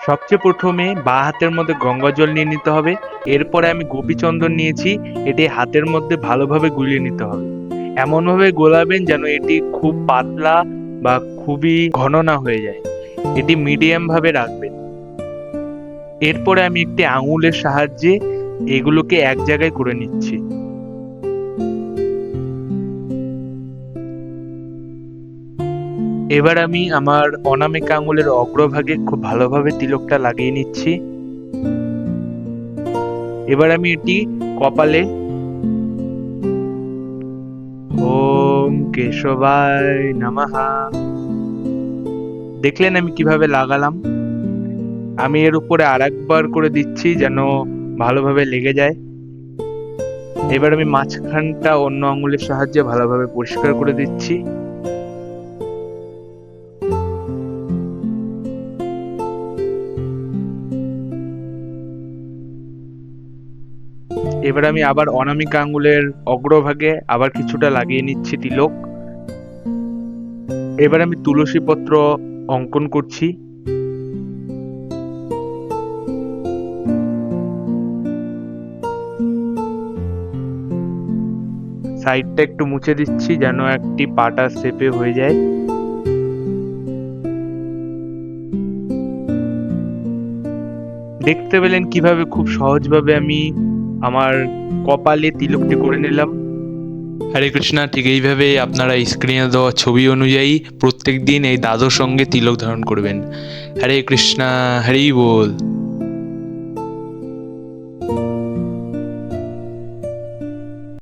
সবচেয়ে প্রথমে বাঁ হাতের মধ্যে গঙ্গা জল নিয়ে নিতে হবে। এরপরে আমি গোপীচন্দন নিয়েছি, এটি হাতের মধ্যে ভালোভাবে গুলিয়ে নিতে হবে। এমনভাবে গোলাবেন যেন এটি খুব পাতলা বা খুবই ঘন না হয়ে যায়, এটি মিডিয়াম ভাবে রাখবেন। এরপরে আমি একটি আঙুলের সাহায্যে এগুলোকে এক জায়গায় করে নিচ্ছি। এবার আমি আমার অনামিকা আঙুলের অগ্রভাগে খুব ভালোভাবে তিলকটা লাগিয়ে নিচ্ছি। এবার আমি এটি কপালে ওম কেশবায় নমঃ, দেখলেন আমি কিভাবে লাগালাম। আমি এর উপরে আরেকবার করে দিচ্ছি যেন ভালোভাবে লেগে যায়। এবার আমি মাঝখানটা অন্য আঙুলের সাহায্যে ভালোভাবে পরিষ্কার করে দিচ্ছি। এবার আমি আবার অনামিকা আঙুলের অগ্রভাগে আবার কিছুটা লাগিয়ে নিচ্ছি তিলক। এবার আমি তুলসী পত্র অঙ্কন করছি। সাইডটা একটু মুছে দিচ্ছি যেন একটি পাটা শেপে হয়ে যায়। দেখতে পেলেন কিভাবে খুব সহজভাবে আমি আমার কপালে তিলকটি করে নিলাম। হরে কৃষ্ণা, ঠিক এইভাবে আপনারা স্ক্রিনে দেওয়া ছবি অনুযায়ী প্রত্যেক দিন এই দাদুর সঙ্গে তিলক ধারণ করবেন। হরে কৃষ্ণা, হরি বল।